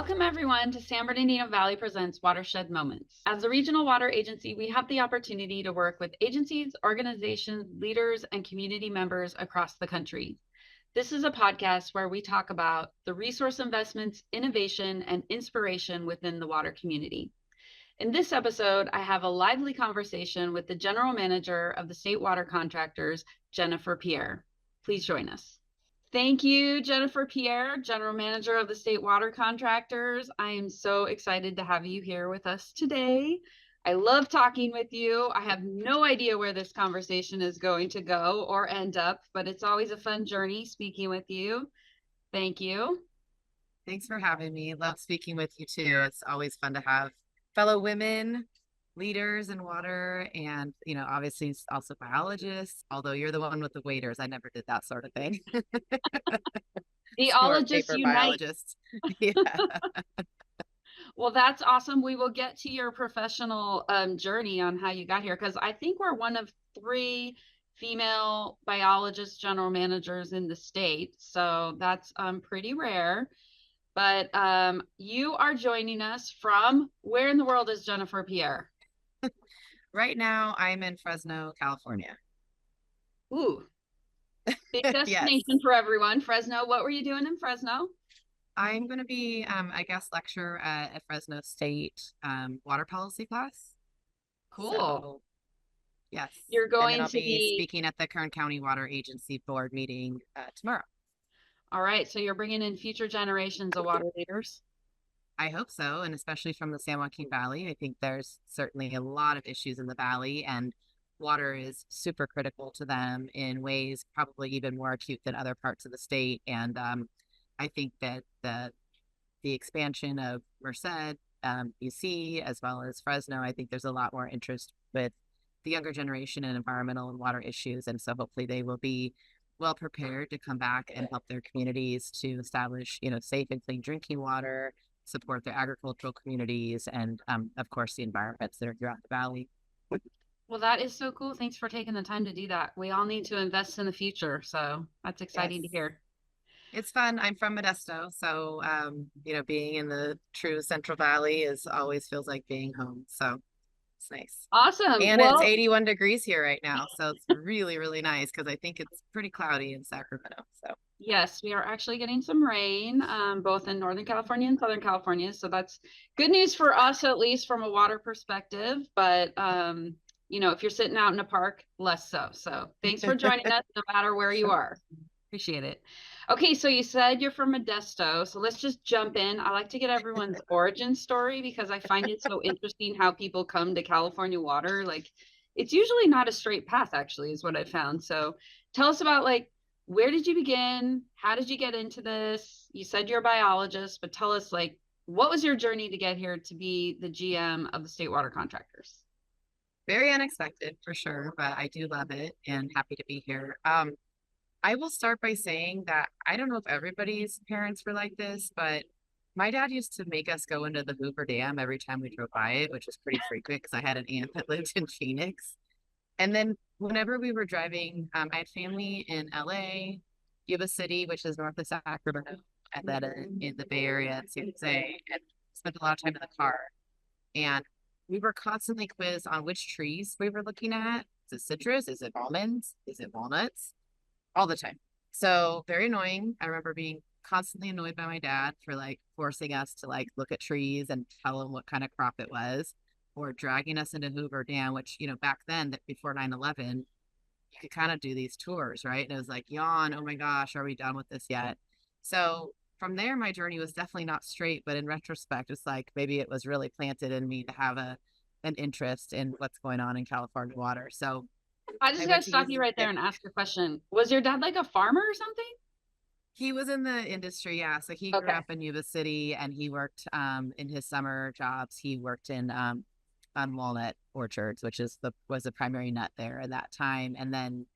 Welcome everyone to San Bernardino Valley Presents Watershed Moments. As a regional water agency, we have the opportunity to work with agencies, organizations, leaders, and community members across the country. This is a podcast where we talk about the resource investments, innovation, and inspiration within the water community. In this episode, I have a lively conversation with the General Manager of the State Water Contractors, Jennifer Pierre. Please join us. Thank you, Jennifer Pierre, General Manager of the State Water Contractors. I am so excited to have you here with us today. I love talking with you. I have no idea where this conversation is going to go or end up, but it's always a fun journey speaking with you. Thank you. Thanks for having me. Love speaking with you too. It's always fun to have fellow women leaders in water, and obviously also biologists, although you're the one with the waiters. I never did that sort of thing. Biologists unite. Biologists. Yeah. Well, that's awesome. We will get to your professional journey on how you got here, because I think we're one of 3 female biologist general managers in the state. So that's pretty rare. But you are joining us from where in the world is Jennifer Pierre? Right now, I'm in Fresno, California. Ooh, big destination for everyone. Fresno. What were you doing in Fresno? I'm going to be, lecturer at Fresno State water policy class. Cool. So, yes. You're going I'll to be speaking at the Kern County Water Agency board meeting tomorrow. All right. So you're bringing in future generations of water leaders. I hope so, and especially from the San Joaquin Valley. I think there's certainly a lot of issues in the valley, and water is super critical to them in ways probably even more acute than other parts of the state. And I think that the expansion of Merced, UC, as well as Fresno, I think there's a lot more interest with the younger generation in environmental and water issues. And so hopefully they will be well prepared to come back and help their communities to establish, safe and clean drinking water, support their agricultural communities, and of course the environments that are throughout the valley. Well, that is so cool. Thanks for taking the time to do that. We all need to invest in the future, so that's exciting to hear. It's fun. I'm from Modesto, so being in the true Central Valley is always feels like being home. So it's nice. Awesome. And it's 81 degrees here right now, so it's really, really nice because I think it's pretty cloudy in Sacramento. So yes, we are actually getting some rain, both in Northern California and Southern California. So that's good news for us, at least from a water perspective. But, if you're sitting out in a park, less so. So thanks for joining us, no matter where you are. Appreciate it. Okay, so you said you're from Modesto. So let's just jump in. I like to get everyone's origin story because I find it so interesting how people come to California water. Like, it's usually not a straight path, actually, is what I found. So tell us about, where did you begin? How did you get into this? You said you're a biologist, but tell us, what was your journey to get here to be the GM of the State Water Contractors? Very unexpected, for sure, but I do love it and happy to be here. I will start by saying that I don't know if everybody's parents were like this, but my dad used to make us go into the Hoover Dam every time we drove by it, which was pretty frequent because I had an aunt that lived in Phoenix. And then whenever we were driving, I had family in LA, Yuba City, which is north of Sacramento, and then in the Bay Area at San Jose, and spent a lot of time in the car. And we were constantly quizzed on which trees we were looking at. Is it citrus? Is it almonds? Is it walnuts? All the time. So very annoying. I remember being constantly annoyed by my dad for forcing us to look at trees and tell him what kind of crop it was, or dragging us into Hoover Dam, which, back then, that before 9/11, you could kind of do these tours, right? And it was like, yawn, oh my gosh, are we done with this yet? So from there, my journey was definitely not straight, but in retrospect, it's like maybe it was really planted in me to have an interest in what's going on in California water. So I just got to stop you right there and ask a question. Was your dad like a farmer or something? He was in the industry, yeah. So he grew up in Yuba City, and he worked in his summer jobs. He worked in on walnut orchards, which was the primary nut there at that time. And then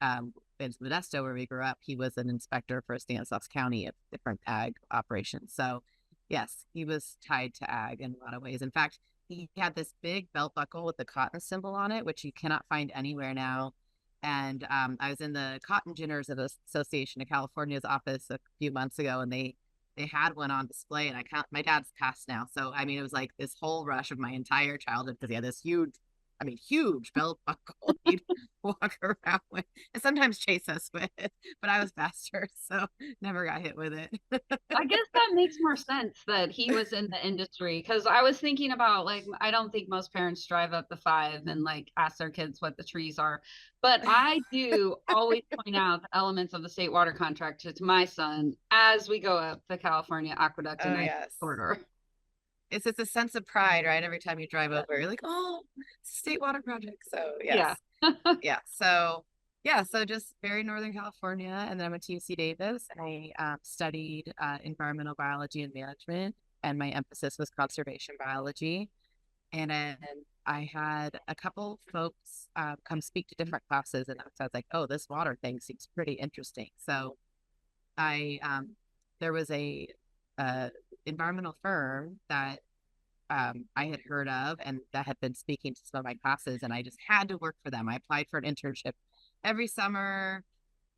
in Modesto, where we grew up, he was an inspector for Stanislaus County of different ag operations. So yes, he was tied to ag in a lot of ways. In fact, he had this big belt buckle with the cotton symbol on it, which you cannot find anywhere now. And I was in the Cotton Ginners Association of California's office a few months ago, and they they had one on display, and my dad's passed now. So, I mean, it was like this whole rush of my entire childhood because he had this huge belt buckle he'd walk around with and sometimes chase us with, but I was faster, so never got hit with it. I guess that makes more sense that he was in the industry because I was thinking about like I don't think most parents drive up the 5 and like ask their kids what the trees are, but I do always point out the elements of the state water contractor to my son as we go up the California Aqueduct Oh, and I yes. corridor. It's a sense of pride, right? Every time you drive over, you're like, oh, State Water Project. So, Yeah. yes. So just very Northern California. And then I went to UC Davis and I studied environmental biology and management. And my emphasis was conservation biology. And then I had a couple folks come speak to different classes. And so I was like, oh, this water thing seems pretty interesting. So I, there was a environmental firm that I had heard of and that had been speaking to some of my classes, and I just had to work for them. I applied for an internship every summer,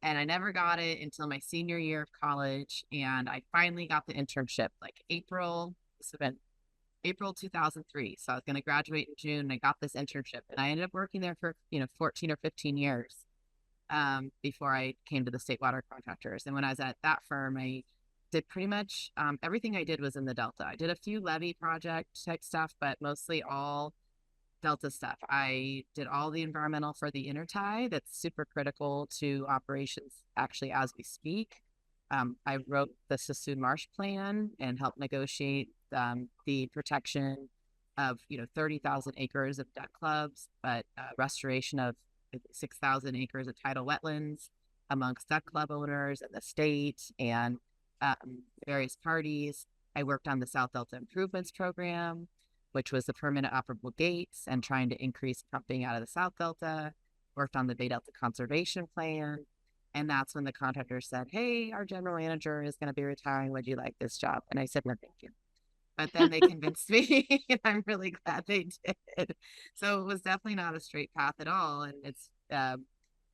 and I never got it until my senior year of college. And I finally got the internship like this would have been April 2003. So I was going to graduate in June, and I got this internship, and I ended up working there for 14 or 15 years before I came to the State Water Contractors. And when I was at that firm, I did pretty much everything I did was in the Delta. I did a few levee project type stuff, but mostly all Delta stuff. I did all the environmental for the intertie that's super critical to operations actually as we speak. I wrote the Sassoon Marsh Plan and helped negotiate the protection of 30,000 acres of duck clubs, but restoration of 6,000 acres of tidal wetlands amongst duck club owners and the state and various parties. I worked on the South Delta Improvements Program, which was the permanent operable gates and trying to increase pumping out of the South Delta. Worked on the Bay Delta Conservation Plan. And that's when the contractor said, hey, our general manager is going to be retiring. Would you like this job? And I said, no, thank you. But then they convinced me, and I'm really glad they did. So it was definitely not a straight path at all. And it's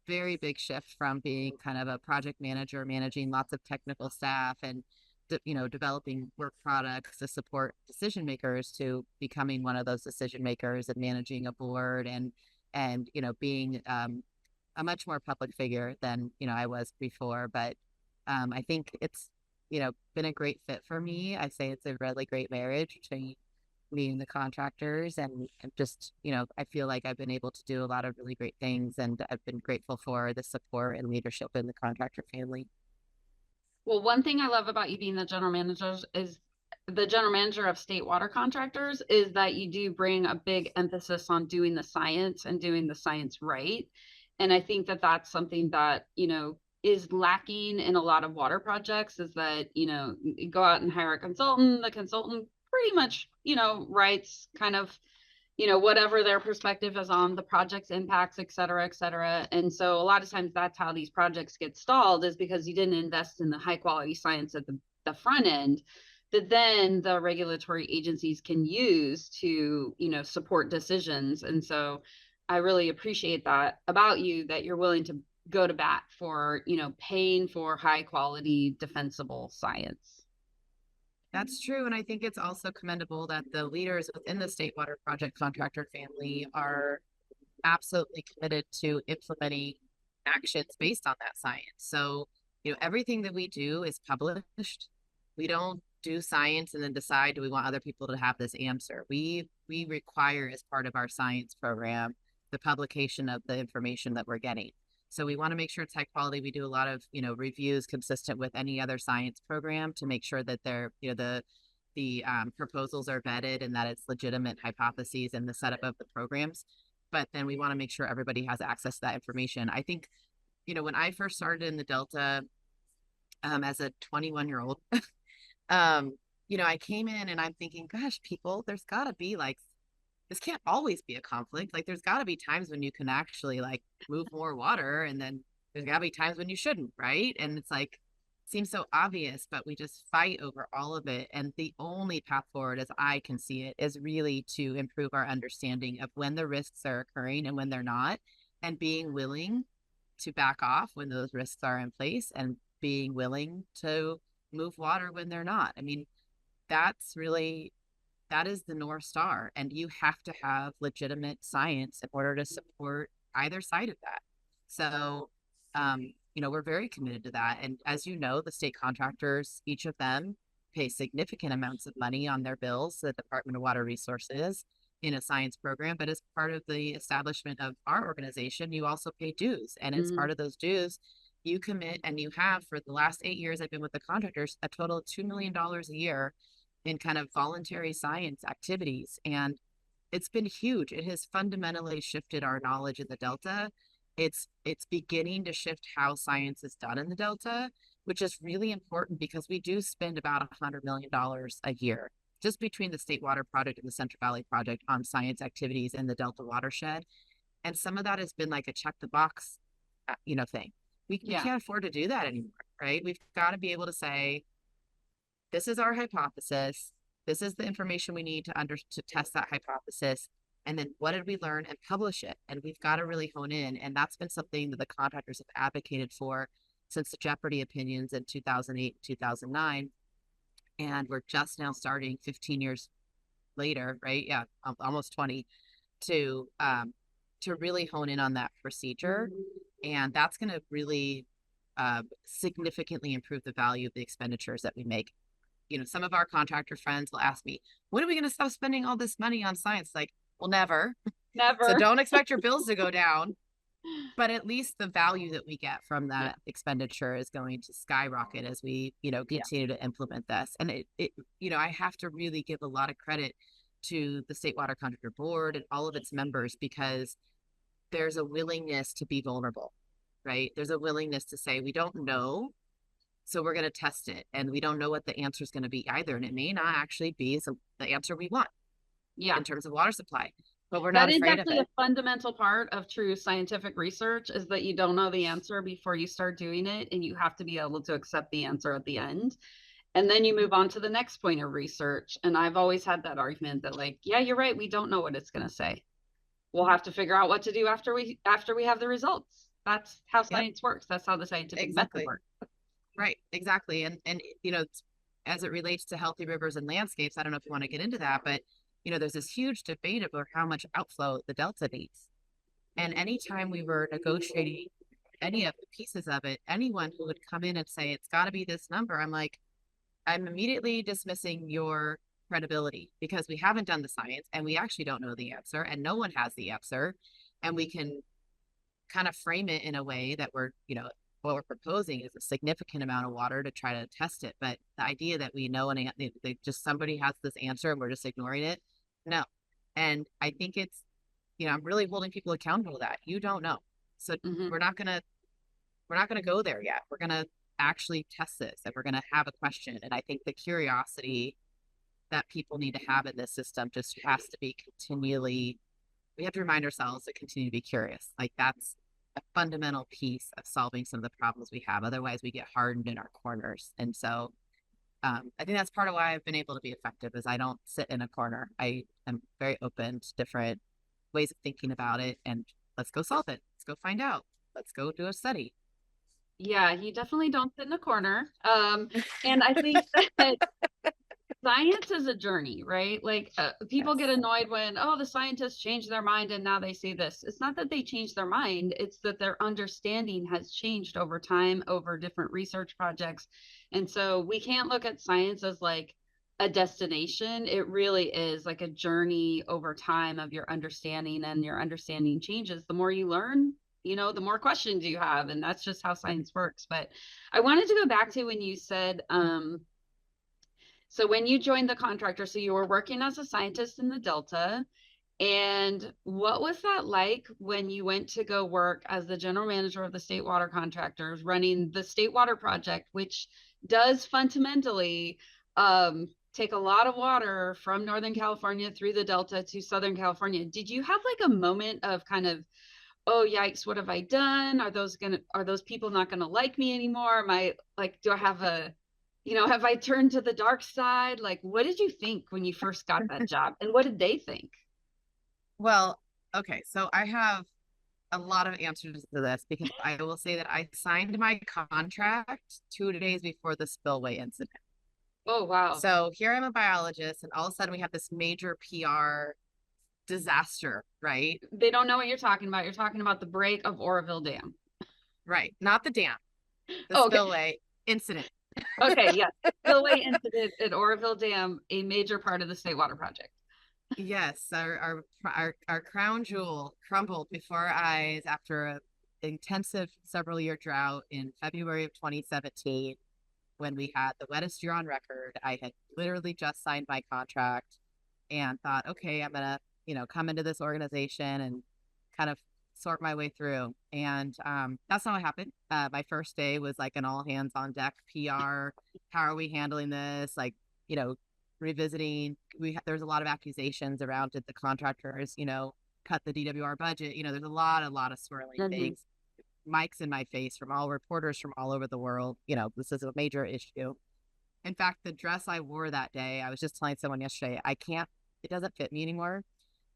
very big shift from being kind of a project manager, managing lots of technical staff and developing work products to support decision makers, to becoming one of those decision makers and managing a board and being a much more public figure than I was before. But I think it's been a great fit for me. I say it's a really great marriage between me and the contractors, and just I feel like I've been able to do a lot of really great things, and I've been grateful for the support and leadership in the contractor family. Well, one thing I love about you being the general manager of State Water Contractors is that you do bring a big emphasis on doing the science and doing the science right. And I think that that's something that, is lacking in a lot of water projects, is that, you go out and hire a consultant, the consultant pretty much, writes kind of, whatever their perspective is on the project's impacts, et cetera, et cetera. And so a lot of times that's how these projects get stalled, is because you didn't invest in the high quality science at the front end that then the regulatory agencies can use to, support decisions. And so I really appreciate that about you, that you're willing to go to bat for, paying for high quality, defensible science. That's true. And I think it's also commendable that the leaders within the State Water Project contractor family are absolutely committed to implementing actions based on that science. So, everything that we do is published. We don't do science and then decide, do we want other people to have this answer? We require, as part of our science program, the publication of the information that we're getting. So we want to make sure it's high quality. We do a lot of, reviews consistent with any other science program to make sure that they're, the proposals are vetted and that it's legitimate hypotheses and the setup of the programs. But then we want to make sure everybody has access to that information. I think, when I first started in the Delta as a 21-year-old, I came in and I'm thinking, gosh, people, there's got to be like, this can't always be a conflict. Like, there's got to be times when you can actually like move more water, and then there's got to be times when you shouldn't, right? And it's like, seems so obvious, but we just fight over all of it. And the only path forward, as I can see it, is really to improve our understanding of when the risks are occurring and when they're not, and being willing to back off when those risks are in place, and being willing to move water when they're not. I mean, that's really, that is the North Star. And you have to have legitimate science in order to support either side of that. So, we're very committed to that. And as you know, the state contractors, each of them pay significant amounts of money on their bills to the Department of Water Resources in a science program. But as part of the establishment of our organization, you also pay dues. And as part of those dues, you commit, and you have for the last 8 years I've been with the contractors, a total of $2 million a year in kind of voluntary science activities. And it's been huge. It has fundamentally shifted our knowledge in the Delta. It's beginning to shift how science is done in the Delta, which is really important because we do spend about $100 million a year just between the State Water Project and the Central Valley Project on science activities in the Delta watershed. And some of that has been like a check the box, thing. We can't afford to do that anymore, right? We've got to be able to say, this is our hypothesis. This is the information we need to test that hypothesis. And then what did we learn, and publish it? And we've got to really hone in. And that's been something that the contractors have advocated for since the Jeopardy opinions in 2008, 2009. And we're just now starting 15 years later, right? Yeah, almost 20, to really hone in on that procedure. And that's going to really significantly improve the value of the expenditures that we make. Some of our contractor friends will ask me, when are we going to stop spending all this money on science? Like, well, never. So don't expect your bills to go down, but at least the value that we get from that expenditure is going to skyrocket as we, continue to implement this. And I have to really give a lot of credit to the State Water Contractor Board and all of its members, because there's a willingness to be vulnerable, right? There's a willingness to say, we don't know, so we're going to test it. And we don't know what the answer is going to be either. And it may not actually be the answer we want in terms of water supply, but we're not afraid of it. That is actually a fundamental part of true scientific research, is that you don't know the answer before you start doing it. And you have to be able to accept the answer at the end. And then you move on to the next point of research. And I've always had that argument that, like, yeah, you're right. We don't know what it's going to say. We'll have to figure out what to do after we have the results. That's how science works. That's how the scientific method works. Right, exactly. And as it relates to healthy rivers and landscapes, I don't know if you want to get into that, but there's this huge debate about how much outflow the Delta needs. And anytime we were negotiating any of the pieces of it, anyone who would come in and say it's got to be this number, I'm immediately dismissing your credibility, because we haven't done the science and we actually don't know the answer, and no one has the answer. And we can kind of frame it in a way that what we're proposing is a significant amount of water to try to test it. But the idea that we know and they just somebody has this answer and we're just ignoring it, no. And I think it's, I'm really holding people accountable to that. You don't know, so we're not gonna go there yet. We're gonna actually test this, and we're gonna have a question. And I think the curiosity that people need to have in this system just has to be continually. We have to remind ourselves to continue to be curious. Like, that's a fundamental piece of solving some of the problems we have. Otherwise, we get hardened in our corners. And so I think that's part of why I've been able to be effective, is I don't sit in a corner. I am very open to different ways of thinking about it, and let's go solve it. Let's go find out. Let's go do a study. Yeah, you definitely don't sit in a corner. And I think that science is a journey, right? Like people get annoyed when, the scientists changed their mind and now they see this. It's not that they changed their mind. It's that their understanding has changed over time, over different research projects. And so we can't look at science as like a destination. It really is like a journey over time of your understanding, and your understanding changes. The more you learn, the more questions you have, and that's just how science works. But I wanted to go back to when you said, so when you joined the contractor, so you were working as a scientist in the Delta, and what was that like when you went to go work as the general manager of the State Water Contractors, running the State Water Project, which does fundamentally take a lot of water from Northern California through the Delta to Southern California? Did you have like a moment of kind of, oh yikes, what have I done? Are those people not gonna like me anymore? Am I like, do I have have I turned to the dark side? Like, what did you think when you first got that job, and what did they think? Well, okay, so I have a lot of answers to this because I will say that I signed my contract 2 days before the spillway incident. Oh, wow. So here I'm a biologist, and all of a sudden we have this major PR disaster, right? They don't know what you're talking about. You're talking about the break of Oroville Dam. Right. Not the dam, the Okay. spillway incident. Okay. Yes. The spillway incident at Oroville Dam, a major part of the State Water Project. Yes, our crown jewel crumbled before our eyes after an intensive several year drought in February of 2017 when we had the wettest year on record. I had literally just signed my contract and thought, okay, I'm gonna, come into this organization and kind of sort my way through. And that's not what happened. My first day was like an all hands on deck PR. How are we handling this? Like, you know, revisiting. There's a lot of accusations around did the contractors, cut the DWR budget. There's a lot of swirling Mm-hmm. things. Mike's in my face from all reporters from all over the world. This is a major issue. In fact, the dress I wore that day, I was just telling someone yesterday, it doesn't fit me anymore,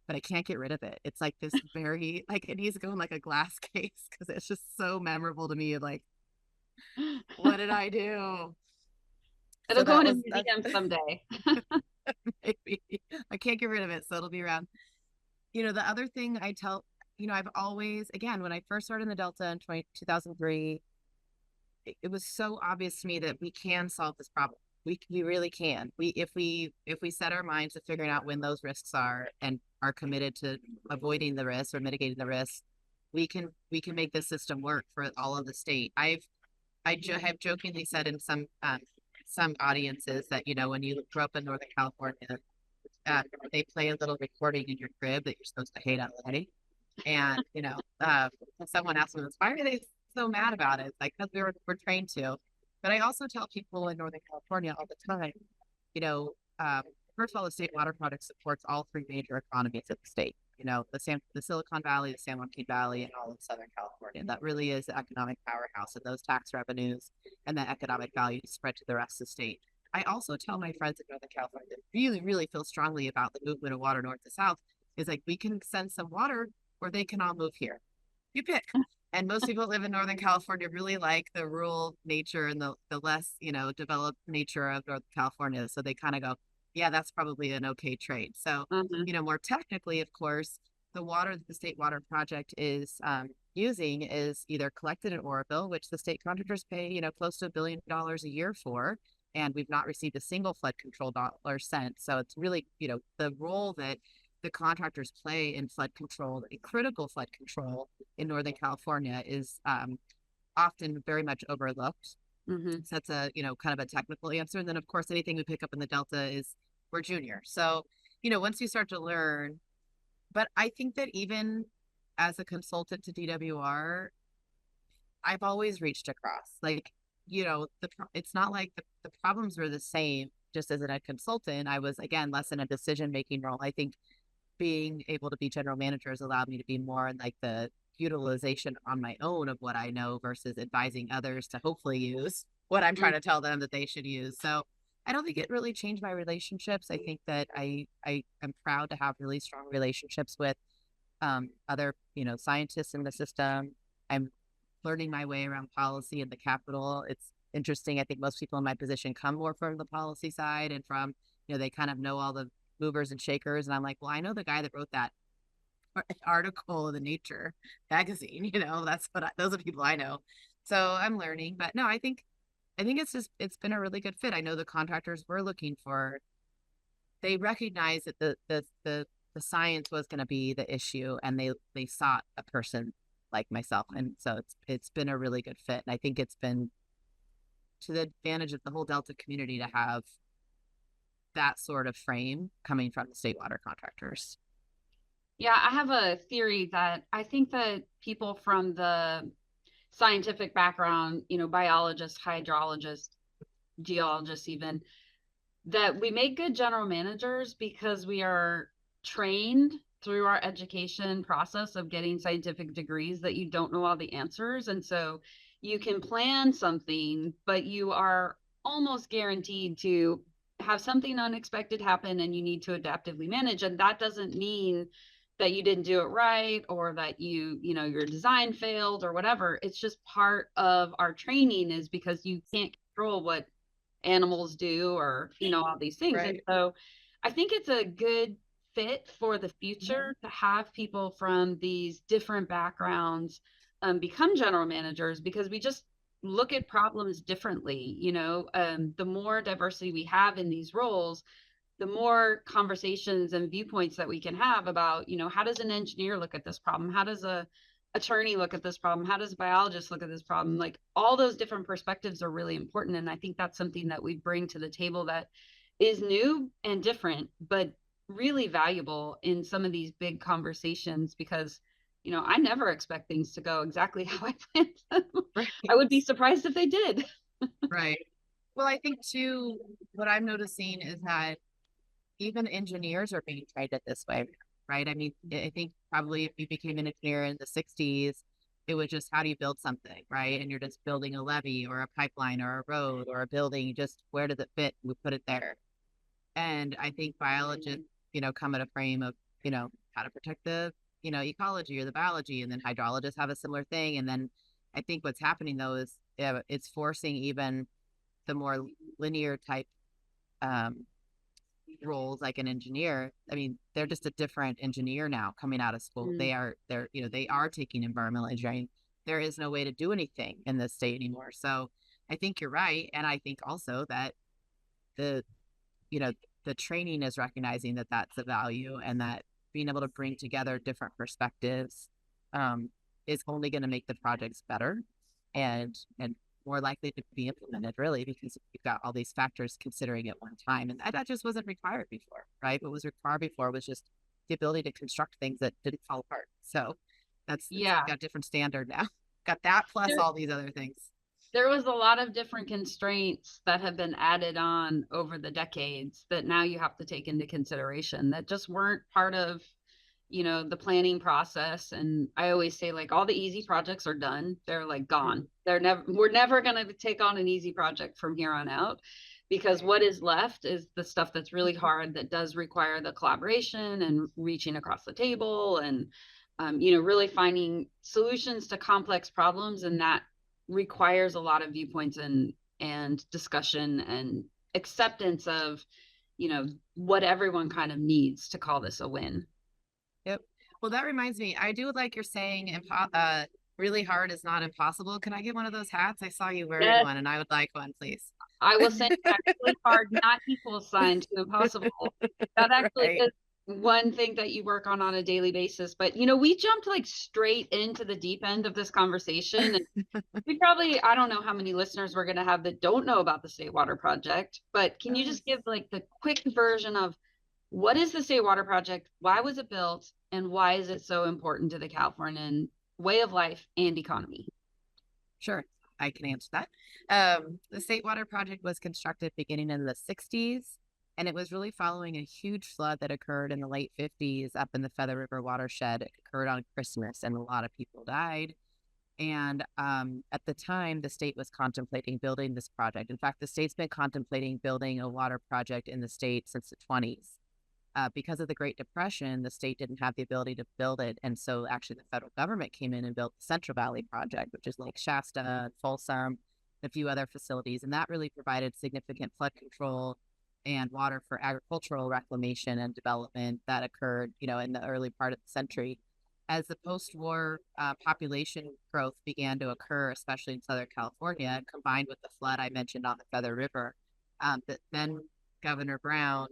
but I can't get rid of it. It's like this very, like, it needs to go in like a glass case because it's just so memorable to me. Like, what did I do? It'll So go that in a was, museum someday. maybe I can't get rid of it. So it'll be around. The other thing I tell, I've always, again, when I first started in the Delta in 2003, it was so obvious to me that we can solve this problem. We really can. If we set our minds to figuring out when those risks are and are committed to avoiding the risks or mitigating the risks, we can make this system work for all of the state. Have jokingly said in some audiences that when you grow up in Northern California, they play a little recording in your crib that you're supposed to hate already. And someone asked me, why are they so mad about it? It's like because we're trained to. But I also tell people in Northern California all the time, you know, um, first of all, the State Water Project supports all three major economies of the state. The Silicon Valley, the San Joaquin Valley, and all of Southern California. That really is the economic powerhouse, and those tax revenues and that economic value spread to the rest of the state. I also tell my friends in Northern California that really, really feel strongly about the movement of water north to south. Is like we can send some water, or they can all move here. You pick. And most people that live in Northern California really like the rural nature and the less, developed nature of Northern California. So they kind of go, yeah, that's probably an okay trade. So, Mm-hmm. more technically, of course, the water that the State Water Project is using is either collected in Oroville, which the state contractors pay, close to $1 billion a year for. And we've not received a single flood control dollar cent. So it's really, the role that the contractors play in flood control, in critical flood control in Northern California is often very much overlooked. Mm-hmm. So that's a, kind of a technical answer. And then of course, anything we pick up in the Delta is we're junior. So, once you start to learn, but I think that even as a consultant to DWR, I've always reached across. Like, it's not like the problems were the same. Just as a consultant, I was again less in a decision making role. I think being able to be general manager has allowed me to be more in like the utilization on my own of what I know versus advising others to hopefully use what I'm trying to tell them that they should use. So I don't think it really changed my relationships. I think that I am proud to have really strong relationships with other, scientists in the system. I'm learning my way around policy in the Capitol. It's interesting. I think most people in my position come more from the policy side and from, they kind of know all the movers and shakers. And I'm like, well, I know the guy that wrote that article in the Nature magazine, those are the people I know. So I'm learning, but no, I think it's been a really good fit. I know the contractors were looking for, they recognized that the science was going to be the issue and they sought a person like myself. And so it's been a really good fit. And I think it's been to the advantage of the whole Delta community to have that sort of frame coming from the state water contractors. Yeah, I have a theory that I think that people from the scientific background, biologists, hydrologists, geologists, even, that we make good general managers because we are trained through our education process of getting scientific degrees that you don't know all the answers. And so you can plan something, but you are almost guaranteed to have something unexpected happen and you need to adaptively manage. And that doesn't mean that you didn't do it right, or that your design failed or whatever. It's just part of our training, is because you can't control what animals do, or all these things. And Right. so I think it's a good fit for the future to have people from these different backgrounds become general managers, because we just look at problems differently. The more diversity we have in these roles, the more conversations and viewpoints that we can have about, how does an engineer look at this problem? How does a attorney look at this problem? How does a biologist look at this problem? Like, all those different perspectives are really important. And I think that's something that we bring to the table that is new and different, but really valuable in some of these big conversations, because, I never expect things to go exactly how I planned them. Right. I would be surprised if they did. Right. Well, I think too, what I'm noticing is that even engineers are being trained it this way, right? I mean, I think probably if you became an engineer in the 60s, it was just how do you build something, right? And you're just building a levee or a pipeline or a road or a building, just where does it fit? We put it there. And I think biologists, come at a frame of, how to protect the, ecology or the biology. And then hydrologists have a similar thing. And then I think what's happening though is it's forcing even the more linear type roles, like an engineer. I mean, they're just a different engineer now coming out of school. Mm. They are taking environmental engineering. There is no way to do anything in this state anymore. So I think you're right. And I think also that the, the training is recognizing that that's a value, and that being able to bring together different perspectives is only going to make the projects better and more likely to be implemented, really, because you've got all these factors considering at one time. And that just wasn't required before, right? What was required before was just the ability to construct things that didn't fall apart. So it's got a different standard now. Got that plus all these other things. There was a lot of different constraints that have been added on over the decades that now you have to take into consideration, that just weren't part of, the planning process. And I always say, like, all the easy projects are done. They're like gone. We're never going to take on an easy project from here on out, because what is left is the stuff that's really hard, that does require the collaboration and reaching across the table, and really finding solutions to complex problems. And that requires a lot of viewpoints and discussion and acceptance of, what everyone kind of needs to call this a win. Yep. Well, that reminds me, I do like you're saying, really hard is not impossible. Can I get one of those hats? I saw you wearing one, and I would like one, please. I will say that really hard, not equal sign to impossible. That actually is one thing that you work on a daily basis. But, we jumped like straight into the deep end of this conversation. And we probably, I don't know how many listeners we're going to have that don't know about the State Water Project, but can you just give like the quick version of what is the State Water Project? Why was it built? And why is it so important to the Californian way of life and economy? Sure, I can answer that. The State Water Project was constructed beginning in the 60s, and it was really following a huge flood that occurred in the late 50s up in the Feather River watershed. It occurred on Christmas, and a lot of people died. And at the time, the state was contemplating building this project. In fact, the state's been contemplating building a water project in the state since the 20s. Because of the Great Depression, the state didn't have the ability to build it. And so actually the federal government came in and built the Central Valley Project, which is Lake Shasta, Folsom, and a few other facilities. And that really provided significant flood control and water for agricultural reclamation and development that occurred, in the early part of the century. As the post-war population growth began to occur, especially in Southern California, combined with the flood I mentioned on the Feather River, then Governor Brown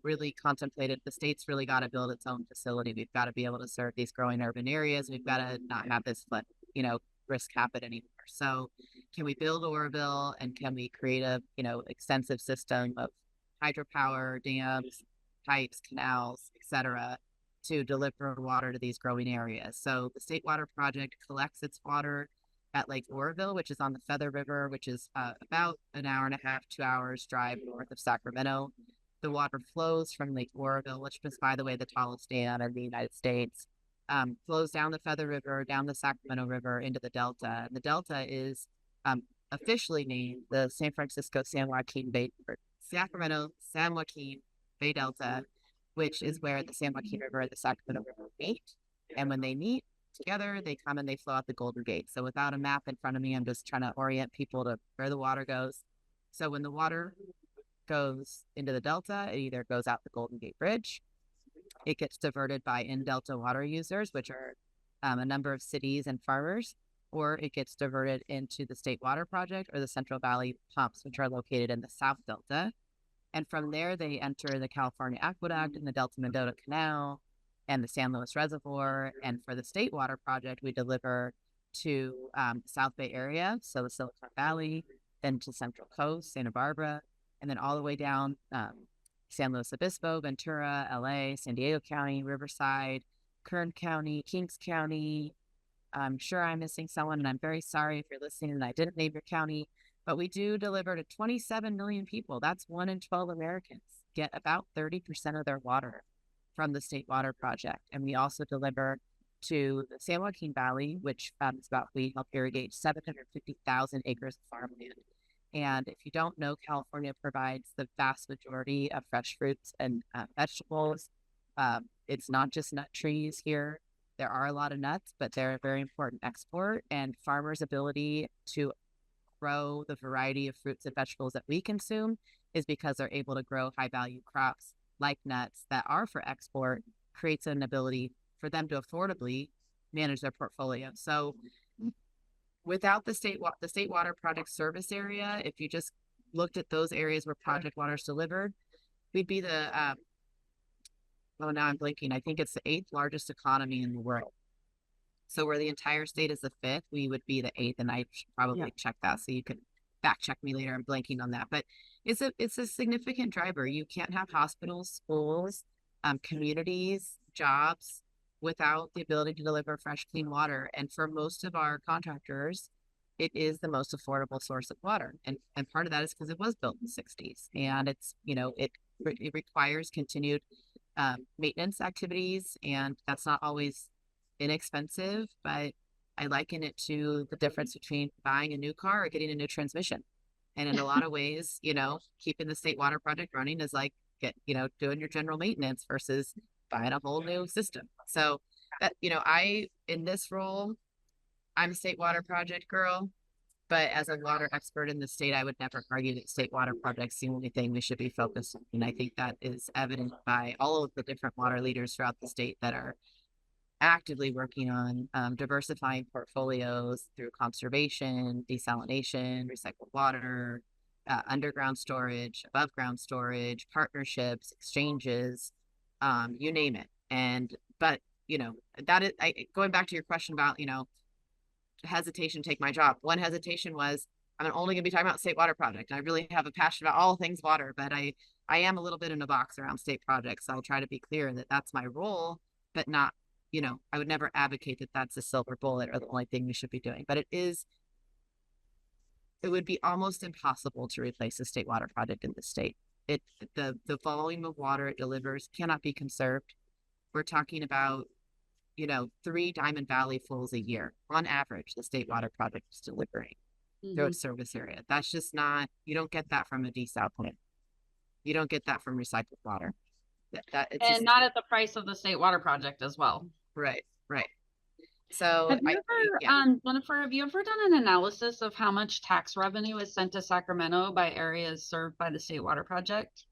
really contemplated the state's really got to build its own facility. We've got to be able to serve these growing urban areas. We've got to not have this flood, risk happen anymore. So can we build Oroville, and can we create a, extensive system of hydropower, dams, pipes, canals, etc., to deliver water to these growing areas? So the State Water Project collects its water at Lake Oroville, which is on the Feather River, which is about an hour and a half, 2 hours drive north of Sacramento. The water flows from Lake Oroville, which is, by the way, the tallest dam in the United States, flows down the Feather River, down the Sacramento River into the Delta. And the Delta is officially named the San Francisco San Joaquin Bay, Sacramento San Joaquin Bay Delta. which is where the San Joaquin River and the Sacramento River meet. And when they meet together, they come and they flow out the Golden Gate. So without a map in front of me, I'm just trying to orient people to where the water goes. So when the water goes into the Delta, it either goes out the Golden Gate Bridge, it gets diverted by in-Delta water users, which are a number of cities and farmers, or it gets diverted into the State Water Project or the Central Valley pumps, which are located in the South Delta. And from there, they enter the California Aqueduct and the Delta Mendota Canal and the San Luis Reservoir. And for the State Water Project, we deliver to South Bay area, so the Silicon Valley, then to Central Coast, Santa Barbara, and then all the way down San Luis Obispo, Ventura, LA, San Diego County, Riverside, Kern County, Kings County. I'm sure I'm missing someone, and I'm very sorry if you're listening and I didn't name your county, but we do deliver to 27 million people. That's 1 in 12 Americans get about 30% of their water from the State Water Project. And we also deliver to the San Joaquin Valley, which is about, we help irrigate 750,000 acres of farmland. And if you don't know, California provides the vast majority of fresh fruits and vegetables. It's not just nut trees here. There are a lot of nuts, but they're a very important export. And farmers' ability to grow the variety of fruits and vegetables that we consume is because they're able to grow high-value crops like nuts that are for export, creates an ability for them to affordably manage their portfolio. So without the State Water Project service area, if you just looked at those areas where project water is delivered, we'd be the, oh, now I'm blinking. I think it's the 8th largest economy in the world. So where the entire state is the 5th, we would be the 8th, and I should probably check that so you can fact check me later. I'm blanking on that, but it's a significant driver. You can't have hospitals, schools, communities, jobs without the ability to deliver fresh, clean water. And for most of our contractors, it is the most affordable source of water. And part of that is because it was built in the 60s, and it's, it requires continued maintenance activities, and that's not always inexpensive, but I liken it to the difference between buying a new car or getting a new transmission. And in a lot of ways, keeping the State Water Project running is like doing your general maintenance versus buying a whole new system. So that, in this role, I'm a State Water Project girl, but as a water expert in the state, I would never argue that State Water Project's the only thing we should be focused on. And I think that is evident by all of the different water leaders throughout the state that are actively working on diversifying portfolios through conservation, desalination, recycled water, underground storage, above ground storage, partnerships, exchanges, you name it. But that is, going back to your question about, hesitation to take my job. One hesitation was, I'm only going to be talking about State Water Project. I really have a passion about all things water, but I am a little bit in a box around state projects. So I try to be clear that that's my role, but not, I would never advocate that that's a silver bullet or the only thing we should be doing. But it would be almost impossible to replace the State Water Project in the state. The volume of water it delivers cannot be conserved. We're talking about 3 Diamond Valley fulls a year on average. The State Water Project is delivering through its service area. That's just not. You don't get that from a desal plant. You don't get that from recycled water. It's not at the price of the State Water Project as well. Right. So have you ever done an analysis of how much tax revenue is sent to Sacramento by areas served by the State Water Project?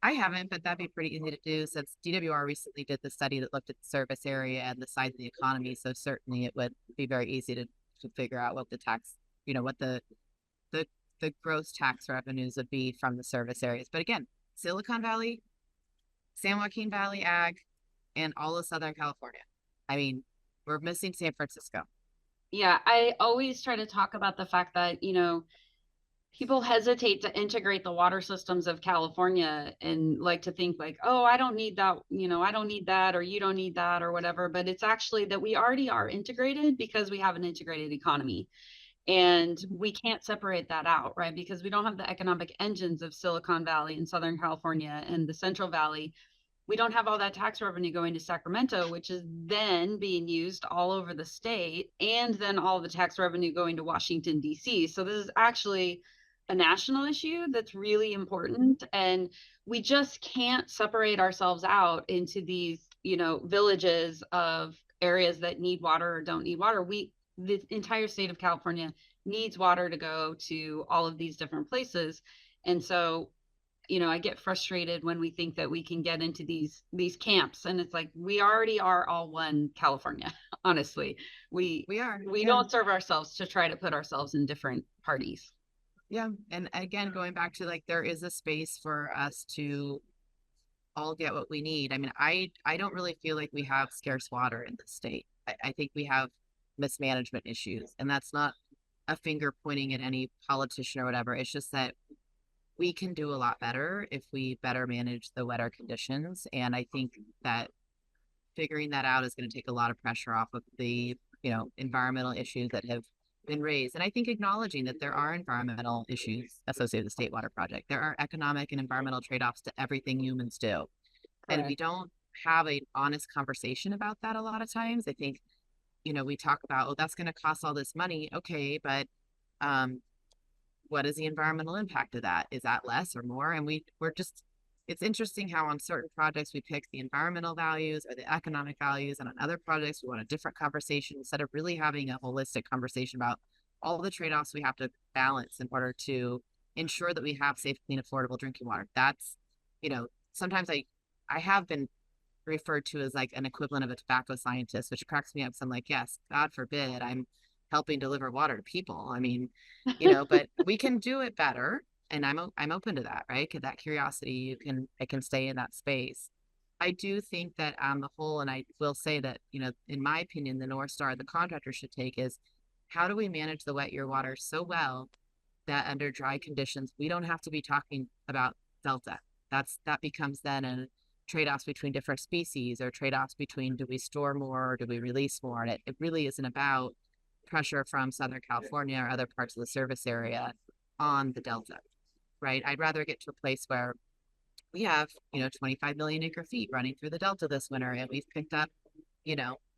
I haven't, but that'd be pretty easy to do since DWR recently did the study that looked at the service area and the size of the economy. So certainly it would be very easy to figure out what the tax, what the gross tax revenues would be from the service areas. But again, Silicon Valley, San Joaquin Valley Ag, and all of Southern California. I mean, we're missing San Francisco. Yeah, I always try to talk about the fact that, people hesitate to integrate the water systems of California and like to think like, oh, I don't need that, I don't need that, or you don't need that or whatever. But it's actually that we already are integrated because we have an integrated economy. And we can't separate that out, right? Because we don't have the economic engines of Silicon Valley and Southern California and the Central Valley. We don't have all that tax revenue going to Sacramento, which is then being used all over the state, and then all the tax revenue going to Washington, D.C. So this is actually a national issue that's really important. And we just can't separate ourselves out into these, villages of areas that need water or don't need water. The entire state of California needs water to go to all of these different places. And so, I get frustrated when we think that we can get into these camps, and it's like we already are all one California. Honestly, We are. we Yeah. don't serve ourselves to try to put ourselves in different parties. Yeah. And again, going back to like, there is a space for us to all get what we need. I mean, I don't really feel like we have scarce water in the state. I think we have mismanagement issues, and that's not a finger pointing at any politician or whatever. It's just that we can do a lot better if we better manage the wetter conditions. And I think that figuring that out is going to take a lot of pressure off of the, environmental issues that have been raised. And I think acknowledging that there are environmental issues associated with the State Water Project. There are economic and environmental trade-offs to everything humans do. And we don't have an honest conversation about that a lot of times. I think, we talk about, oh, that's going to cost all this money. Okay, but what is the environmental impact of that? Is that less or more? And we're just, it's interesting how on certain projects we pick the environmental values or the economic values, and on other projects we want a different conversation instead of really having a holistic conversation about all the trade-offs we have to balance in order to ensure that we have safe, clean, affordable drinking water. That's, sometimes I have been referred to as like an equivalent of a tobacco scientist, which cracks me up. So I'm like, yes, God forbid I'm helping deliver water to people. I mean, but we can do it better. And I'm open to that, right? Because that curiosity, I can stay in that space. I do think that on the whole, and I will say that, in my opinion, the North Star the contractor should take is, how do we manage the wet year water so well that under dry conditions, we don't have to be talking about delta. That becomes then a trade-offs between different species, or trade-offs between, do we store more or do we release more? And it really isn't about pressure from Southern California or other parts of the service area on the delta, right? I'd rather get to a place where we have, 25 million acre feet running through the delta this winter, and we've picked up,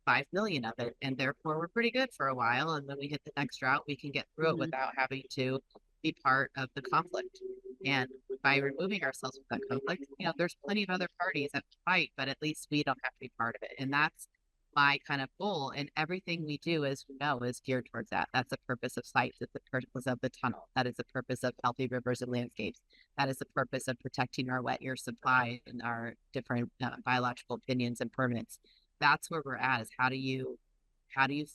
5 million of it, and therefore we're pretty good for a while. And when we hit the next drought, we can get through it without having to be part of the conflict. And by removing ourselves from that conflict, there's plenty of other parties that fight, but at least we don't have to be part of it. And that's my kind of goal. And everything we do, as we know, is geared towards that. That's the purpose of sites. It's the purpose of the tunnel. That is the purpose of healthy rivers and landscapes. That is the purpose of protecting our wet year supply and our different biological opinions and permits. That's where we're at, is how do you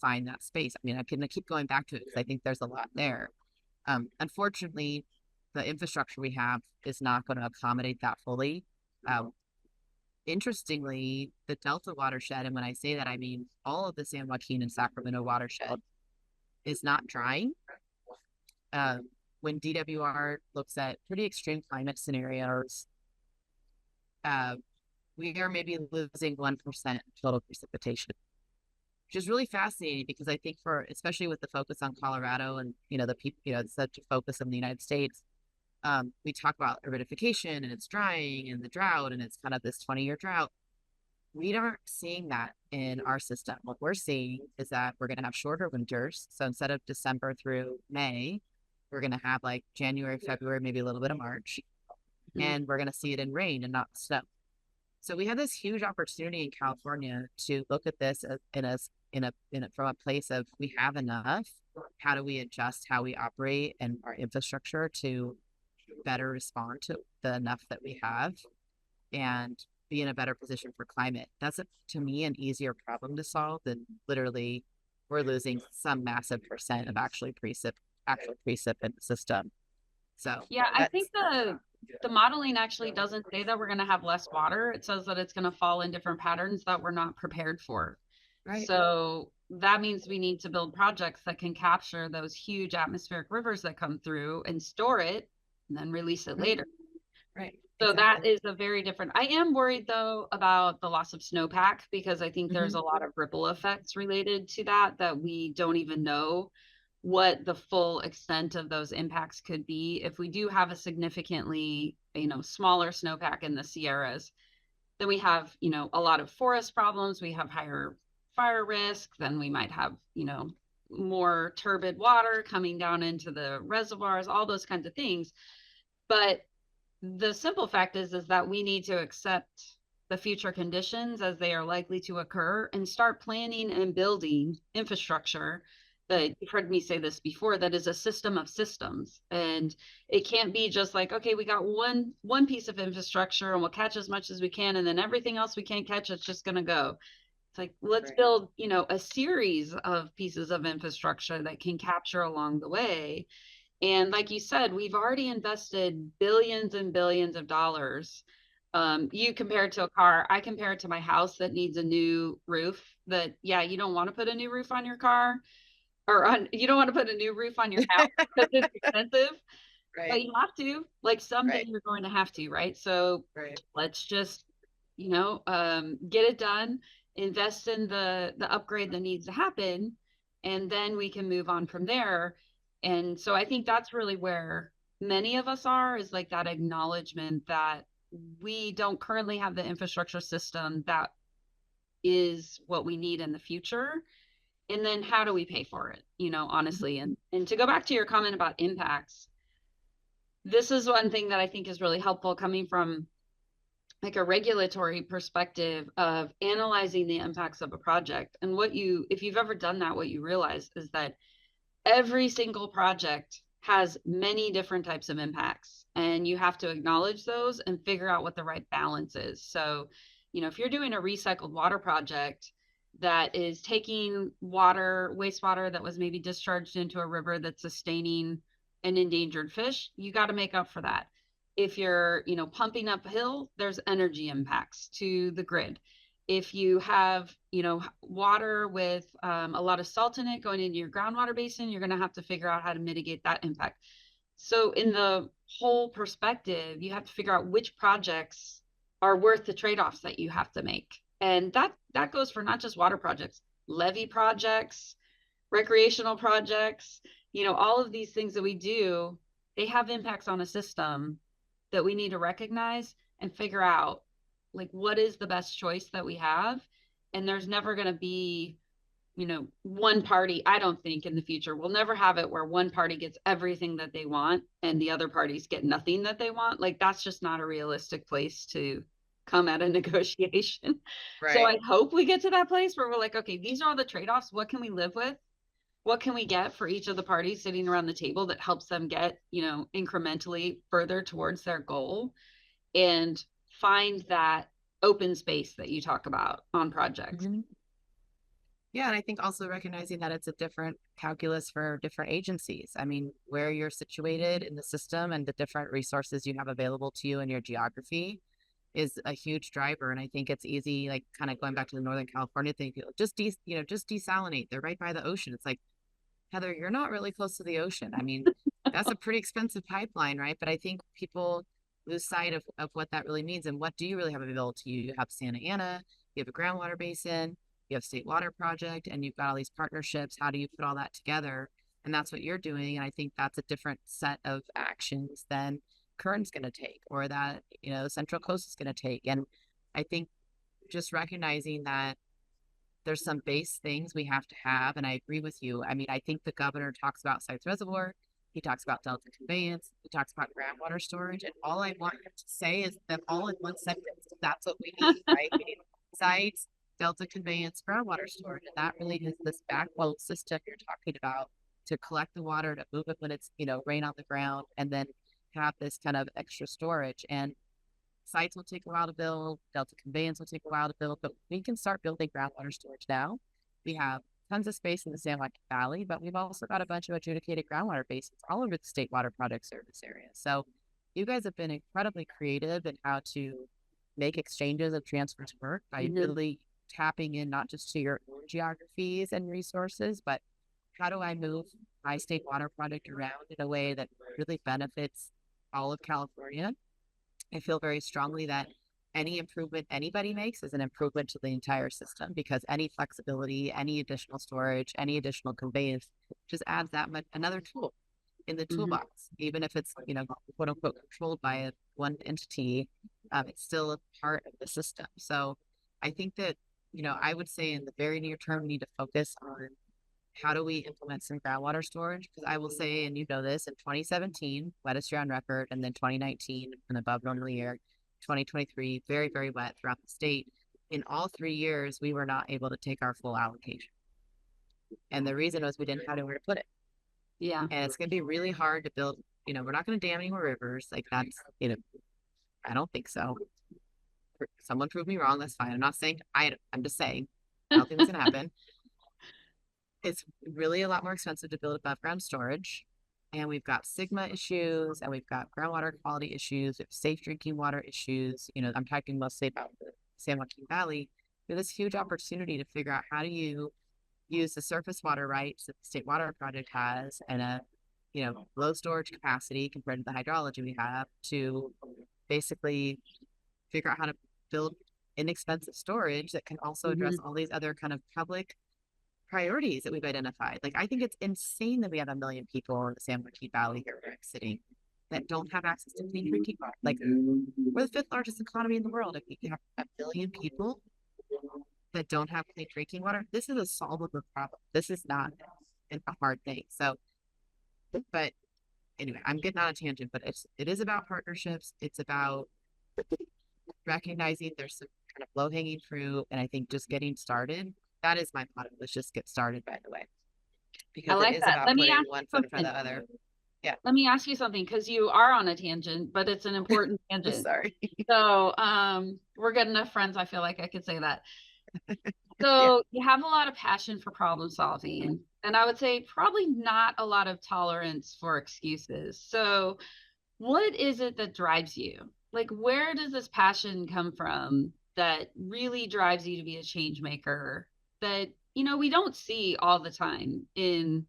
find that space? I mean, I'm going to keep going back to it because I think there's a lot there. Unfortunately, the infrastructure we have is not going to accommodate that fully. Interestingly, the Delta watershed, and when I say that, I mean all of the San Joaquin and Sacramento watershed, is not drying. When DWR looks at pretty extreme climate scenarios, we are maybe losing 1% total precipitation, which is really fascinating because I think especially with the focus on Colorado and, the people, such a focus in the United States, we talk about aridification and it's drying and the drought, and it's kind of this 20-year drought. We aren't seeing that in our system. What we're seeing is that we're going to have shorter winters. So instead of December through May, we're going to have like January, February, maybe a little bit of March, and we're going to see it in rain and not snow. So we have this huge opportunity in California to look at this from a place of, we have enough. How do we adjust how we operate and our infrastructure to better respond to the enough that we have and be in a better position for climate? That's, to me, an easier problem to solve than literally we're losing some massive percent of actual precip in the system. So yeah, I think the modeling actually doesn't say that we're going to have less water. It says that it's going to fall in different patterns that we're not prepared for. Right. So that means we need to build projects that can capture those huge atmospheric rivers that come through and store it and then release it later. Right. So that is a very different. I am worried though about the loss of snowpack, because I think there's a lot of ripple effects related to that we don't even know what the full extent of those impacts could be. If we do have a significantly, smaller snowpack in the Sierras, then we have, a lot of forest problems. We have higher fire risk. Then we might have, more turbid water coming down into the reservoirs, all those kinds of things. But the simple fact is that we need to accept the future conditions as they are likely to occur and start planning and building infrastructure that you've heard me say this before, that is a system of systems. And it can't be just like, okay, we got one piece of infrastructure and we'll catch as much as we can, and then everything else we can't catch, it's just going to go. It's like, let's build, a series of pieces of infrastructure that can capture along the way. And like you said, we've already invested billions and billions of dollars. You compare it to a car, I compare it to my house that needs a new roof. That, yeah, you don't want to put a new roof on your car, you don't want to put a new roof on your house because it's expensive, but you have to. Like someday you're going to have to, right? So let's just, get it done, invest in the upgrade that needs to happen, and then we can move on from there. And so I think that's really where many of us are, is like that acknowledgement that we don't currently have the infrastructure system that is what we need in the future. And then how do we pay for it, honestly? And to go back to your comment about impacts, this is one thing that I think is really helpful coming from like a regulatory perspective of analyzing the impacts of a project. And if you've ever done that, what you realize is that every single project has many different types of impacts, and you have to acknowledge those and figure out what the right balance is. So, if you're doing a recycled water project that is taking wastewater that was maybe discharged into a river that's sustaining an endangered fish, you got to make up for that. If you're, pumping uphill, there's energy impacts to the grid. If you have, water with a lot of salt in it going into your groundwater basin, you're going to have to figure out how to mitigate that impact. So in the whole perspective, you have to figure out which projects are worth the trade-offs that you have to make. And that goes for not just water projects, levee projects, recreational projects, all of these things that we do, they have impacts on a system that we need to recognize and figure out, like, what is the best choice that we have. And there's never going to be, one party. I don't think in the future we'll never have it where one party gets everything that they want and the other parties get nothing that they want. Like, that's just not a realistic place to come at a negotiation. So I hope we get to that place where we're like, okay, these are all the trade-offs. What can we live with? What can we get for each of the parties sitting around the table that helps them get, incrementally further towards their goal, and find that open space that you talk about on projects. Yeah, and I think also recognizing that it's a different calculus for different agencies. I mean, where you're situated in the system and the different resources you have available to you in your geography is a huge driver. And I think it's easy, like kind of going back to the Northern California thing, just desalinate. They're right by the ocean. It's like, Heather, you're not really close to the ocean. I mean, that's a pretty expensive pipeline, right? But I think people lose sight of what that really means. And what do you really have available to you? You have Santa Ana, you have a groundwater basin, you have State Water Project, and you've got all these partnerships. How do you put all that together? And that's what you're doing. And I think that's a different set of actions than Kern's going to take, or that, Central Coast is going to take. And I think just recognizing that there's some base things we have to have. And I agree with you. I mean, I think the governor talks about Sites Reservoir. He talks about Delta Conveyance. He talks about groundwater storage. And all I want him to say is that all in one sentence. That's what we need, right? We need sites, Delta Conveyance, groundwater storage. And that really is this backbone system you're talking about, to collect the water, to move it when it's, rain on the ground, and then have this kind of extra storage. And sites will take a while to build, Delta Conveyance will take a while to build, but we can start building groundwater storage now. We have tons of space in the San Joaquin Valley, but we've also got a bunch of adjudicated groundwater basins all over the State Water Project service area. So you guys have been incredibly creative in how to make exchanges of transfers work by really tapping in not just to your own geographies and resources, but how do I move my State Water Project around in a way that really benefits all of California? I feel very strongly that any improvement anybody makes is an improvement to the entire system, because any flexibility, any additional storage, any additional conveyance just adds that much, another tool in the toolbox. Even if it's, quote unquote, controlled by one entity, it's still a part of the system. So I think that, I would say in the very near term, we need to focus on how do we implement some groundwater storage? Because I will say, and you know this, in 2017, wettest year on record, and then 2019, an above normal year, 2023, very, very wet throughout the state. In all 3 years, we were not able to take our full allocation. And the reason was we didn't have anywhere to put it. Yeah. And it's going to be really hard to build, we're not going to dam any more rivers. Like that's, I don't think so. Someone prove me wrong. That's fine. I'm not saying, I'm just saying, I don't think it's going to happen. It's really a lot more expensive to build above ground storage. And we've got Sigma issues and we've got groundwater quality issues, we have safe drinking water issues. I'm talking mostly about the San Joaquin Valley. We have this huge opportunity to figure out how do you use the surface water rights that the State Water Project has and a low storage capacity compared to the hydrology we have to basically figure out how to build inexpensive storage that can also address all these other kind of public priorities that we've identified. Like, I think it's insane that we have 1 million people in the San Joaquin Valley here where I'm sitting that don't have access to clean drinking water. Like, we're the 5th largest economy in the world. If you have 1 million people that don't have clean drinking water, this is a solvable problem. This is not a hard thing. So, but anyway, I'm getting on a tangent, but it is about partnerships. It's about recognizing there's some kind of low-hanging fruit, and I think just getting started. That is my motto. Let's just get started, by the way, because like it is that. about putting one foot in front of the other. Yeah. Let me ask you something, because you are on a tangent, but it's an important tangent. Sorry. So we're good enough friends. I feel like I could say that. So you have a lot of passion for problem solving, and I would say probably not a lot of tolerance for excuses. So what is it that drives you? Like, where does this passion come from that really drives you to be a change maker that, we don't see all the time in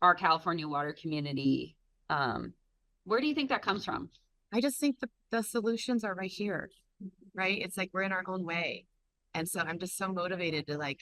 our California water community? Where do you think that comes from? I just think the solutions are right here, right? It's like we're in our own way. And so I'm just so motivated to like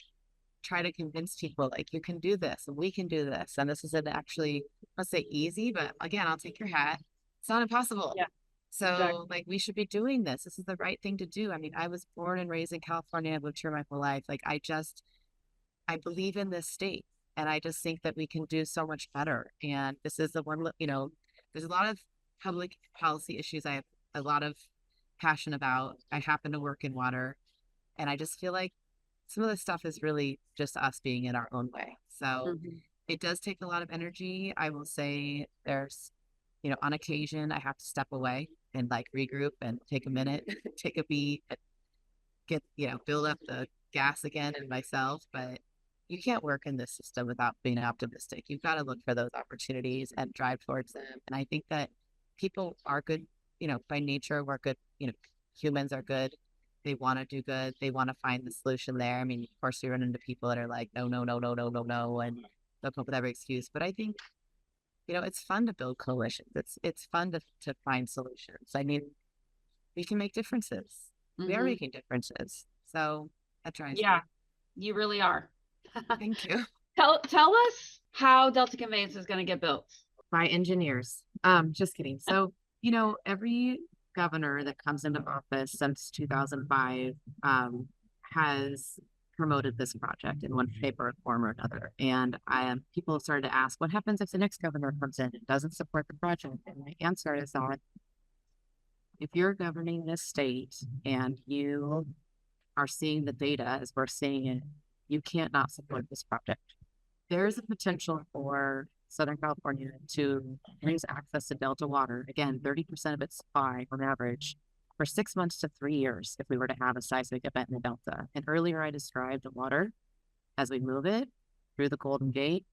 try to convince people like you can do this and we can do this. And this isn't actually, let's say easy, but again, I'll take your hat. It's not impossible. Yeah. So exactly. like we should be doing this. This is the right thing to do. I mean, I was born and raised in California. I've lived here my whole life. Like I believe in this state. And I just think that we can do so much better. And this is the one, there's a lot of public policy issues I have a lot of passion about. I happen to work in water. And I just feel like some of this stuff is really just us being in our own way. So it does take a lot of energy. I will say there's, on occasion, I have to step away and like regroup and take a minute, take a beat, get, build up the gas again in myself. But you can't work in this system without being optimistic. You've got to look for those opportunities and drive towards them. And I think that people are good, by nature, we're good, humans are good. They want to do good. They want to find the solution there. I mean, of course, we run into people that are like, no, no, no, no, no, no, no, and they'll come up with every excuse. But I think, it's fun to build coalitions. It's fun to find solutions. I mean, we can make differences. We are making differences. So that drives me. You really are. Thank you. Tell us how Delta Conveyance is going to get built. By engineers. Just kidding. So, every governor that comes into office since 2005 has promoted this project in one shape or form or another. And people have started to ask, what happens if the next governor comes in and doesn't support the project? And my answer is that if you're governing this state and you are seeing the data as we're seeing it, you can't not support this project. There is a potential for Southern California to lose access to Delta water. Again, 30% of its supply on average for 6 months to 3 years if we were to have a seismic event in the Delta. And earlier I described the water as we move it through the Golden Gate.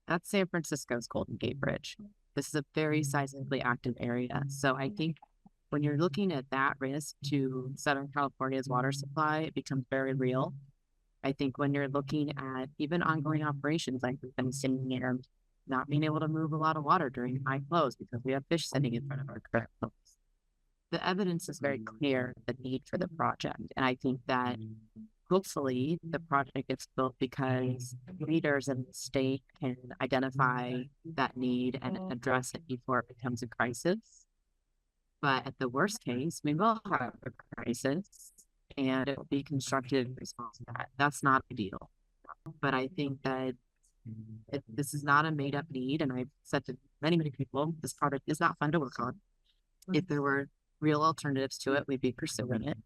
That's San Francisco's Golden Gate Bridge. This is a very seismically active area. So I think when you're looking at that risk to Southern California's water supply, it becomes very real. I think when you're looking at even ongoing operations like we've been seeing here, not being able to move a lot of water during high flows because we have fish sitting in front of our current flows. The evidence is very clear, the need for the project. And I think that hopefully the project gets built because leaders in the state can identify that need and address it before it becomes a crisis. But at the worst case, we will have a crisis and it will be constructive response to that. That's not ideal. But I think that This is not a made up need. And I've said to many, many people, this product is not fun to work on. If there were real alternatives to it, we'd be pursuing it.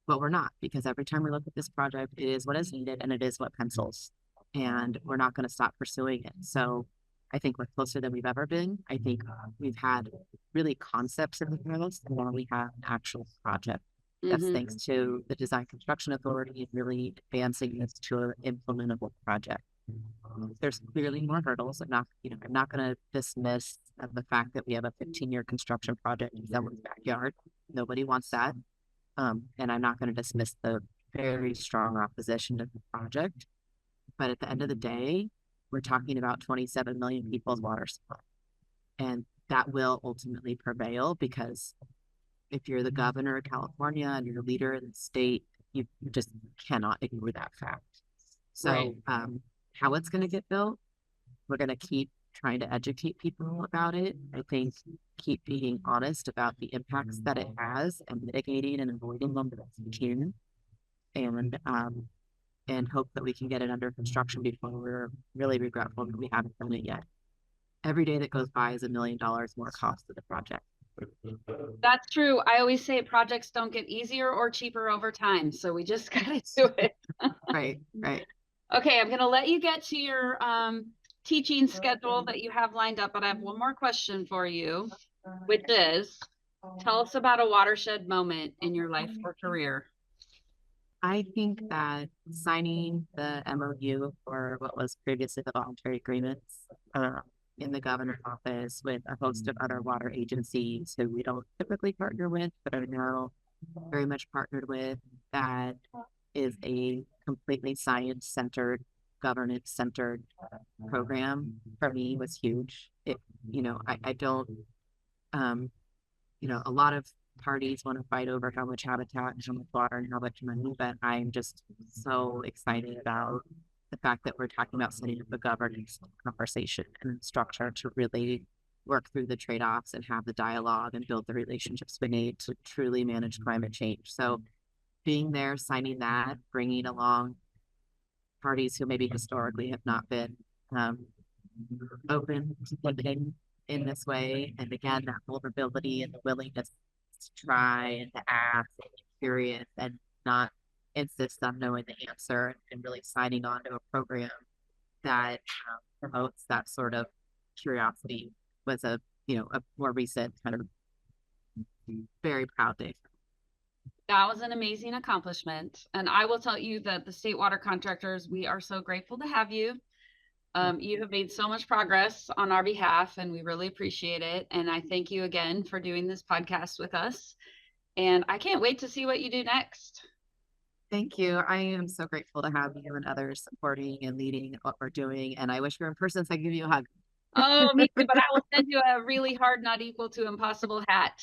But we're not, because every time we look at this project, it is what is needed and it is what pencils. And we're not going to stop pursuing it. So I think we're closer than we've ever been. I think we've had really concepts in the past, and now we have an actual project. That's thanks to the Design Construction Authority really advancing this to an implementable project. There's clearly more hurdles. I'm not going to dismiss the fact that we have a 15-year construction project in someone's backyard. Nobody wants that. And I'm not going to dismiss the very strong opposition to the project. But at the end of the day, we're talking about 27 million people's water supply. And that will ultimately prevail, because if you're the governor of California and you're a leader in the state, you just cannot ignore that fact. So how it's going to get built, we're going to keep trying to educate people about it. I think keep being honest about the impacts that it has and mitigating and avoiding them the best we can. And hope that we can get it under construction before we're really regretful that we haven't done it yet. Every day that goes by is $1 million more cost to the project. That's true. I always say projects don't get easier or cheaper over time, so we just gotta do it. Right. Okay, I'm gonna let you get to your teaching schedule that you have lined up, but I have one more question for you, which is, tell us about a watershed moment in your life or career. I think that signing the MOU for what was previously the voluntary agreements in the governor's office with a host of other water agencies who we don't typically partner with, but are now very much partnered with, that is a completely science-centered, governance-centered program, for me was huge. I don't, a lot of parties want to fight over how much habitat and how much water and how much money, but I'm just so excited about the fact that we're talking about setting up a governance conversation and structure to really work through the trade-offs and have the dialogue and build the relationships we need to truly manage climate change. So being there, signing that, bringing along parties who maybe historically have not been open to living in this way. And again, that vulnerability and the willingness to try and to ask and be curious and not insist on knowing the answer, and really signing on to a program that promotes that sort of curiosity was a more recent kind of very proud day. That was an amazing accomplishment. And I will tell you that the State Water Contractors, we are so grateful to have you. You have made so much progress on our behalf, and we really appreciate it. And I thank you again for doing this podcast with us. And I can't wait to see what you do next. Thank you. I am so grateful to have you and others supporting and leading what we're doing. And I wish we were in person so I can give you a hug. Oh, me too, but I will send you a really hard, not equal to impossible hat.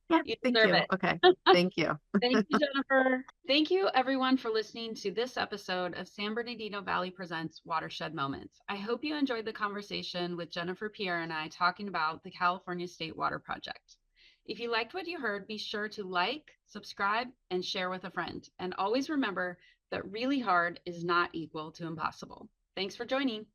Yeah, you thank deserve you. it. Okay, thank you. Thank you, Jennifer. Thank you, everyone, for listening to this episode of San Bernardino Valley Presents Watershed Moments. I hope you enjoyed the conversation with Jennifer, Pierre, and I talking about the California State Water Project. If you liked what you heard, be sure to like, subscribe, and share with a friend. And always remember that really hard is not equal to impossible. Thanks for joining.